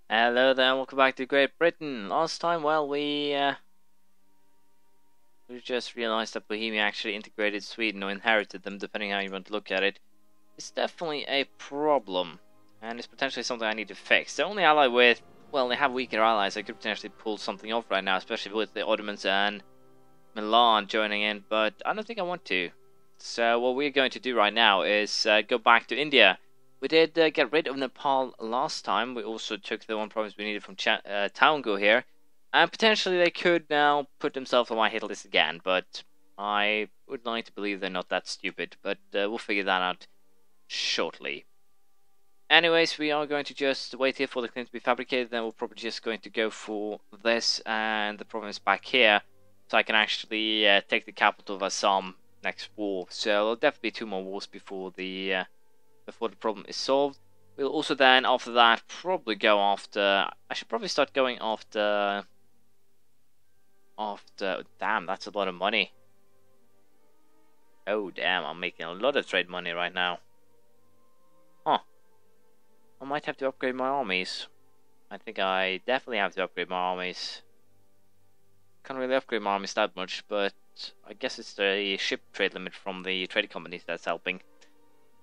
Hello there, and welcome back to Great Britain. Last time, well, we just realized that Bohemia actually integrated Sweden, or inherited them, depending how you want to look at it. It's definitely a problem, and it's potentially something I need to fix. The only ally with, well, they have weaker allies. I could potentially pull something off right now, especially with the Ottomans and Milan joining in, but I don't think I want to. So what we're going to do right now is go back to India. We did get rid of Nepal last time. We also took the one province we needed from Taungu here. And potentially they could now put themselves on my hit list again. But I would like to believe they're not that stupid. But we'll figure that out shortly. Anyways, we are going to just wait here for the claim to be fabricated. Then we're probably just going to go for this and the province back here. So I can actually take the capital of Assam next war. So there'll definitely be 2 more wars before the problem is solved. We'll also then, after that, probably go after... I should probably start going after... Damn, that's a lot of money. Oh, damn, I'm making a lot of trade money right now. Huh. I might have to upgrade my armies. I think I definitely have to upgrade my armies. Can't really upgrade my armies that much, but I guess it's the ship trade limit from the trade companies that's helping.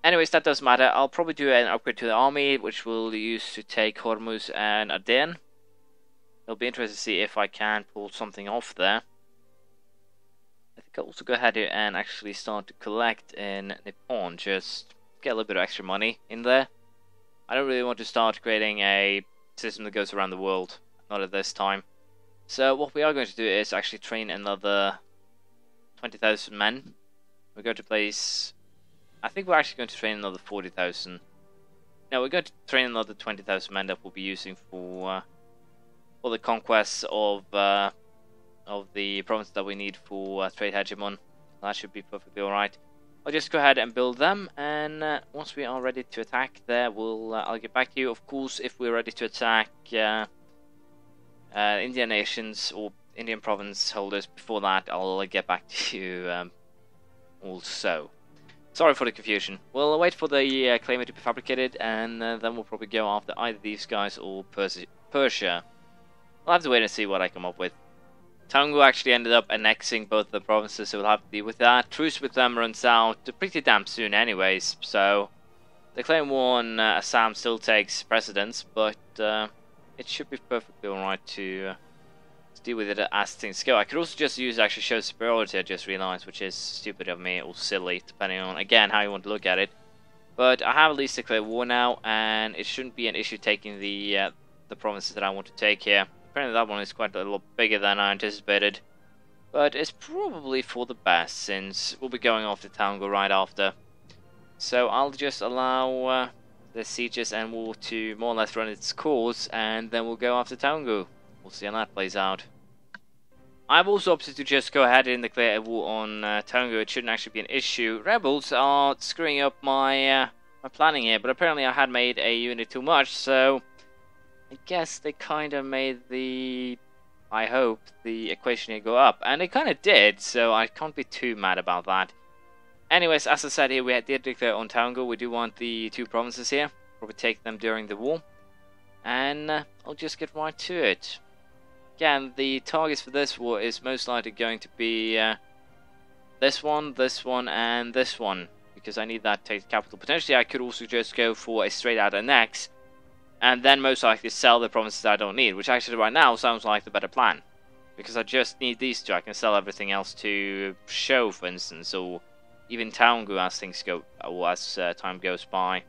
Anyways, that doesn't matter. I'll probably do an upgrade to the army, which we'll use to take Hormuz and Aden. It'll be interesting to see if I can pull something off there. I think I'll also go ahead here and actually start to collect in Nippon, just get a little bit of extra money in there. I don't really want to start creating a system that goes around the world, not at this time. So what we are going to do is actually train another 20,000 men. We're going to place... I think we're actually going to train another 40,000. No, we're going to train another 20,000 men that we'll be using for the conquest of the province that we need for trade hegemon. That should be perfectly alright. I'll just go ahead and build them, and once we are ready to attack there, I'll get back to you. Of course, if we're ready to attack Indian nations or Indian province holders before that, I'll get back to you also. Sorry for the confusion. We'll wait for the claimant to be fabricated, and then we'll probably go after either these guys or Persia. We'll have to wait and see what I come up with. Taungu actually ended up annexing both the provinces, so we'll have to deal with that. Truce with them runs out pretty damn soon anyways, so the claim 1 Assam still takes precedence, but it should be perfectly alright to deal with it as things go. I could also just use actually show superiority, I just realized, which is stupid of me or silly, depending on, again, how you want to look at it. But I have at least declared war now, and it shouldn't be an issue taking the provinces that I want to take here. Apparently that one is quite a lot bigger than I anticipated. But it's probably for the best, since we'll be going off to Taungu right after. So I'll just allow the sieges and war to more or less run its course, and then we'll go after Taungu. We'll see how that plays out. I've also opted to just go ahead and declare a war on Taungu. It shouldn't actually be an issue. Rebels are screwing up my my planning here, but apparently I had made a unit too much, so I guess they kind of made the, I hope, the equation here go up. And it kind of did, so I can't be too mad about that. Anyways, as I said here, we did declare on Taungu. We do want the 2 provinces here. Probably take them during the war. And I'll just get right to it. Again, the targets for this war is most likely going to be this one, and this one, because I need that to take the capital. Potentially, I could also just go for a straight-out annex, and then most likely sell the provinces I don't need, which actually right now sounds like the better plan, because I just need these 2. I can sell everything else to Show, for instance, or even Taungu as things go, or as time goes by.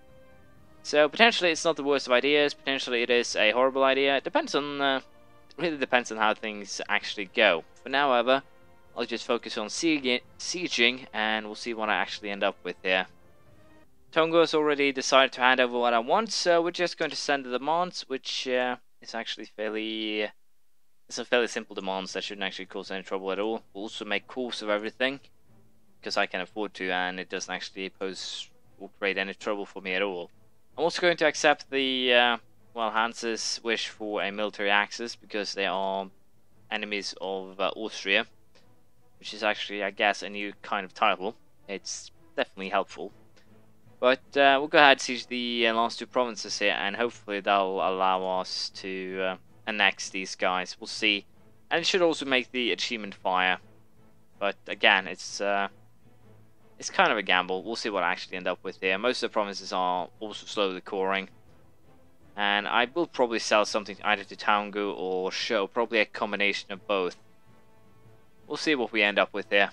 So potentially, it's not the worst of ideas. Potentially, it is a horrible idea. It depends on. Really depends on how things actually go. For now, however, I'll just focus on sieging, and we'll see what I actually end up with here. Taungu has already decided to hand over what I want, so we're just going to send the demands, which is actually it's a fairly simple demands that shouldn't actually cause any trouble at all. We'll also make calls of everything, because I can afford to, and it doesn't actually pose or create any trouble for me at all. I'm also going to accept the Hanse's wish for a military axis, because they are enemies of Austria, which is actually, I guess, a new kind of title. It's definitely helpful. But we'll go ahead and siege the last two provinces here, and hopefully that'll allow us to annex these guys. We'll see. And it should also make the achievement fire. But again, it's kind of a gamble. We'll see what I actually end up with here. Most of the provinces are also slowly coring. And I will probably sell something either to Taungu or Show. Probably a combination of both. We'll see what we end up with here.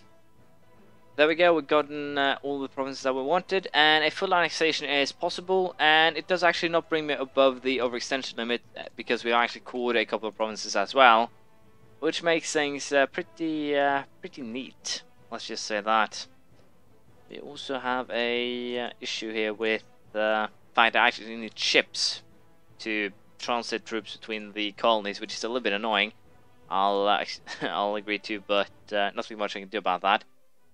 There we go, we've gotten all the provinces that we wanted, and a full annexation is possible, and it does actually not bring me above the overextension limit, because we actually cored a couple of provinces as well, which makes things pretty neat, let's just say that. We also have a issue here with the fact that I actually need ships to transit troops between the colonies, which is a little bit annoying. I'll agree to, but nothing much I can do about that.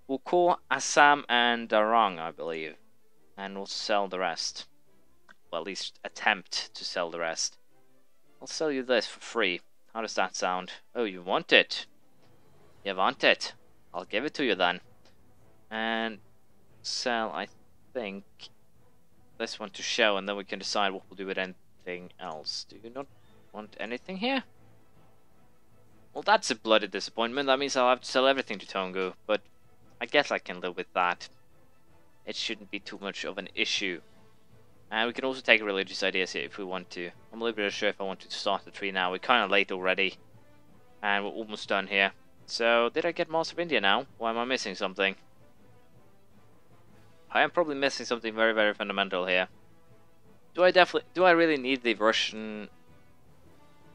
We'll core Assam and Darang, I believe, and we'll sell the rest. Well, at least attempt to sell the rest. I'll sell you this for free. How does that sound? Oh, you want it? You want it? I'll give it to you then. And sell, I think, this one to Show, and then we can decide what we'll do with anything else. Do you not want anything here? Well, that's a bloody disappointment. That means I'll have to sell everything to Taungu, but I guess I can live with that. It shouldn't be too much of an issue. And we can also take religious ideas here if we want to. I'm a little bit unsure if I want to start the tree now. We're kind of late already. And we're almost done here. So, did I get Master of India now? Or am I missing something? I am probably missing something very, very fundamental here. Do I really need the Russian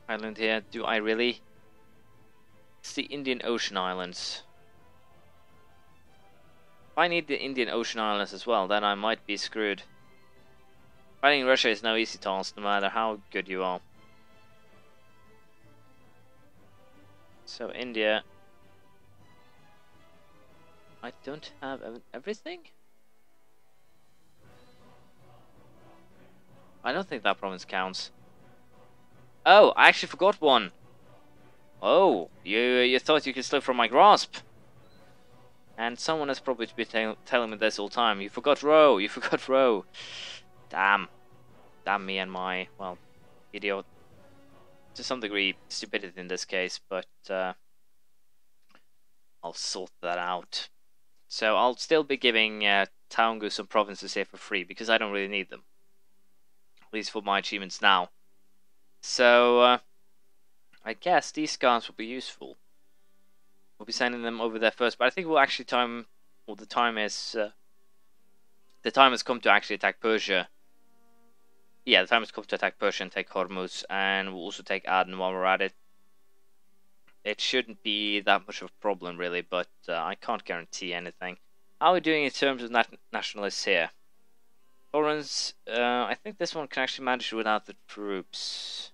island here? Do I really? It's the Indian Ocean Islands. If I need the Indian Ocean Islands as well, then I might be screwed. Fighting Russia is no easy task, no matter how good you are. So India, I don't have everything? I don't think that province counts. Oh, I actually forgot one. Oh, you thought you could slip from my grasp. And someone has probably been telling me this all the time. You forgot row, you forgot row. Damn. Damn me and my, well, idiot. To some degree, stupidity in this case, but I'll sort that out. So I'll still be giving Taungu some provinces here for free, because I don't really need them. At least for my achievements now. So, I guess these guys will be useful. We'll be sending them over there first, but I think we'll actually the time has come to actually attack Persia. Yeah, the time has come to attack Persia and take Hormuz, and we'll also take Aden while we're at it. It shouldn't be that much of a problem, really, but I can't guarantee anything. How are we doing in terms of nationalists here? Foreigners, I think this one can actually manage without the troops.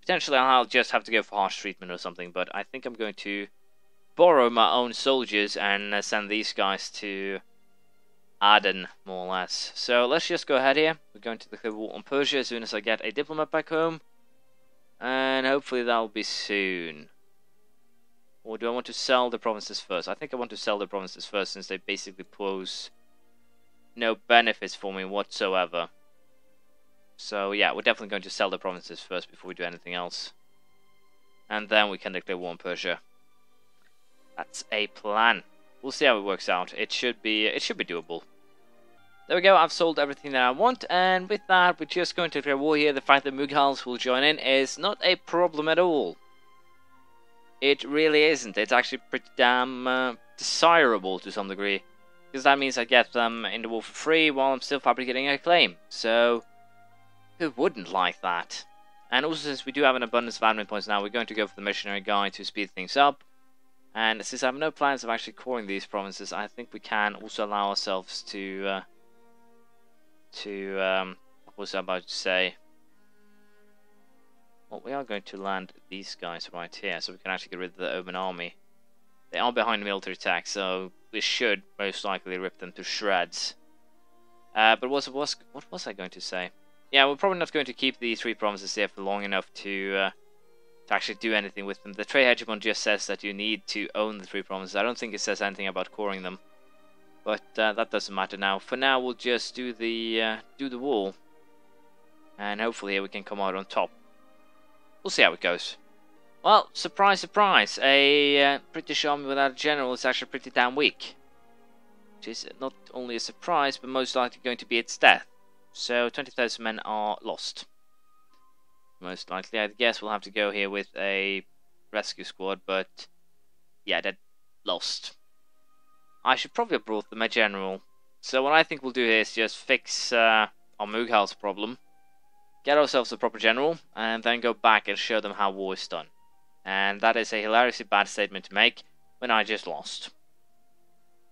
Potentially I'll just have to go for harsh treatment or something, but I think I'm going to borrow my own soldiers and send these guys to Aden, more or less. So let's just go ahead here. We're going to declare war on Persia as soon as I get a diplomat back home. And hopefully that'll be soon. Or do I want to sell the provinces first? I think I want to sell the provinces first, since they basically pose no benefits for me whatsoever. So yeah, we're definitely going to sell the provinces first before we do anything else. And then we can declare war on Persia. That's a plan. We'll see how it works out. It should be doable. There we go, I've sold everything that I want, and with that, we're just going to declare war here. The fact that Mughals will join in is not a problem at all. It really isn't. It's actually pretty damn desirable to some degree. Because that means I get them in the war for free while I'm still fabricating a claim. So, who wouldn't like that? And also, since we do have an abundance of admin points now, we're going to go for the missionary guide to speed things up. And since I have no plans of actually coring these provinces, I think we can also allow ourselves to what was I about to say? Well, we are going to land these guys right here, so we can actually get rid of the Oman army. They are behind the military attack, so we should most likely rip them to shreds. But what was I going to say? Yeah, we're probably not going to keep these three provinces here for long enough to actually do anything with them. The trade hegemon just says that you need to own the three provinces. I don't think it says anything about coring them. But that doesn't matter now. For now, we'll just do the wall, and hopefully we can come out on top. We'll see how it goes. Well, surprise, surprise, a British army without a general is actually pretty damn weak. Which is not only a surprise, but most likely going to be its death. So 20,000 men are lost. Most likely, I guess we'll have to go here with a rescue squad, but yeah, they're lost. I should probably have brought them a general. So what I think we'll do here is just fix our Mughals problem, get ourselves a proper general, and then go back and show them how war is done. And that is a hilariously bad statement to make when I just lost.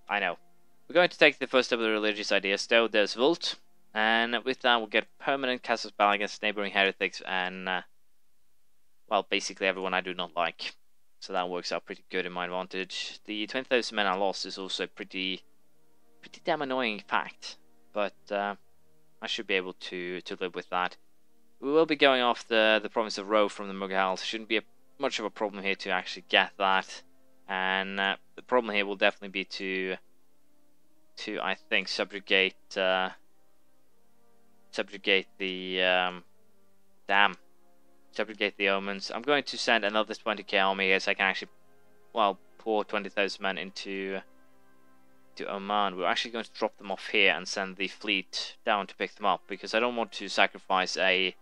I know. We're going to take the first step of the religious ideas though. There's Vult, and with that we'll get permanent casus belli against neighboring heretics and, well, basically everyone I do not like. So that works out pretty good in my advantage. The 20,000 men I lost is also a pretty damn annoying fact, but I should be able to live with that. We will be going off the province of Ro from the Mughals. Shouldn't be much of a problem here to actually get that, and the problem here will definitely be to I think subjugate the subjugate the Omens. I'm going to send another 20k army here so I can actually, well, pour 20,000 men into Oman. We're actually going to drop them off here and send the fleet down to pick them up, because I don't want to sacrifice a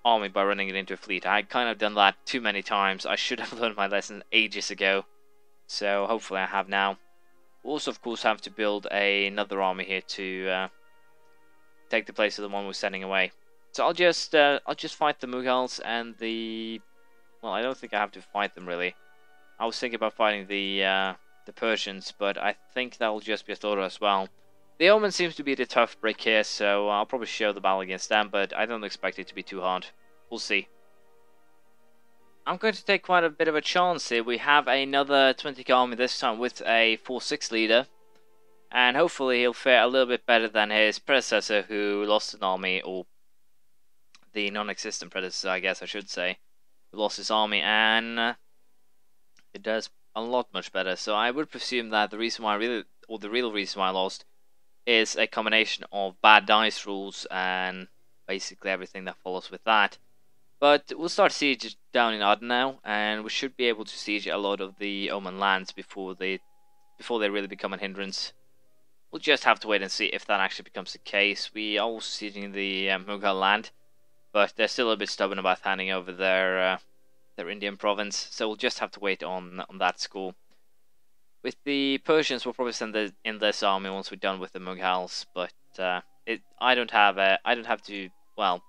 army by running it into a fleet. I kind of done that too many times. I should have learned my lesson ages ago, so hopefully I have now. We'll also, of course, have to build another army here to take the place of the one we're sending away. So I'll just fight the Mughals and the... Well, I don't think I have to fight them really. I was thinking about fighting the Persians, but I think that'll just be a slaughter as well. The Omen seems to be the tough break here, so I'll probably show the battle against them, but I don't expect it to be too hard. We'll see. I'm going to take quite a bit of a chance here. We have another 20k army this time with a 4-6 leader, and hopefully he'll fare a little bit better than his predecessor who lost an army, or the non-existent predecessor, I guess I should say, who lost his army, and it does a lot much better. So I would presume that the reason why the real reason why I lost is a combination of bad dice rules and basically everything that follows with that. But we'll start siege down in Aden now, and we should be able to siege a lot of the Oman lands before they really become a hindrance. We'll just have to wait and see if that actually becomes the case. We are also sieging the Mughal land, but they're still a bit stubborn about handing over their Indian province, so we'll just have to wait on that score. With the Persians, we'll probably send in this army once we're done with the Mughals, but I don't have to, well,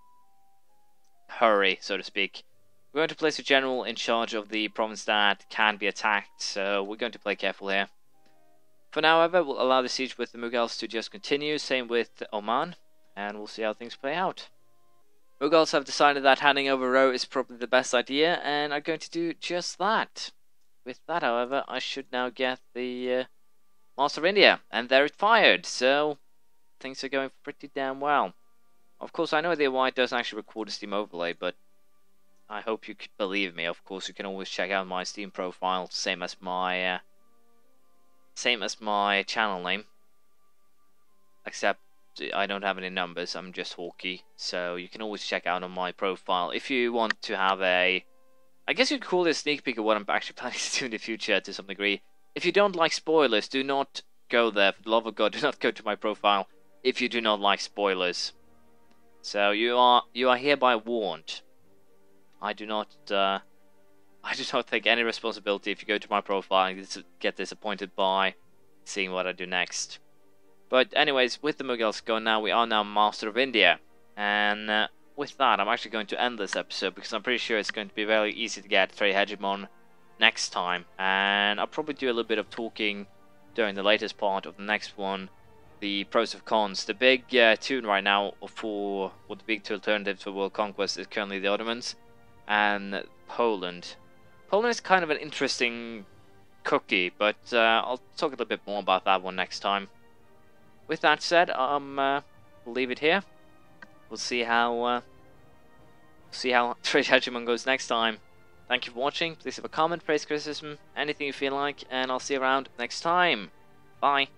hurry, so to speak. We're going to place a general in charge of the province that can be attacked, so we're going to play careful here. For now, however, we'll allow the siege with the Mughals to just continue, same with Oman, and we'll see how things play out. Mughals have decided that handing over Ro is probably the best idea, and are going to do just that. With that, however, I should now get the Master of India, and there it fired, so things are going pretty damn well. Of course, I know the UI doesn't actually record a Steam overlay, but I hope you could believe me. Of course, you can always check out my Steam profile, same as my channel name. Except I don't have any numbers. I'm just Hawkey, so you can always check out on my profile if you want to have a. I guess you'd call it a sneak peek of what I'm actually planning to do in the future to some degree. If you don't like spoilers, do not go there. For the love of God, do not go to my profile if you do not like spoilers. So you are hereby warned. I do not take any responsibility if you go to my profile and get disappointed by seeing what I do next. But anyways, with the Mughals gone now, we are now Master of India, and with that, I'm actually going to end this episode because I'm pretty sure it's going to be very easy to get Trade Hegemon next time, and I'll probably do a little bit of talking during the latest part of the next one. The pros and cons. The big tune right now the big two alternatives for world conquest is currently the Ottomans and Poland. Poland is kind of an interesting cookie, but I'll talk a little bit more about that one next time. With that said, we'll leave it here. We'll see how Trade Hegemon goes next time. Thank you for watching. Please leave a comment, praise, criticism, anything you feel like, and I'll see you around next time. Bye.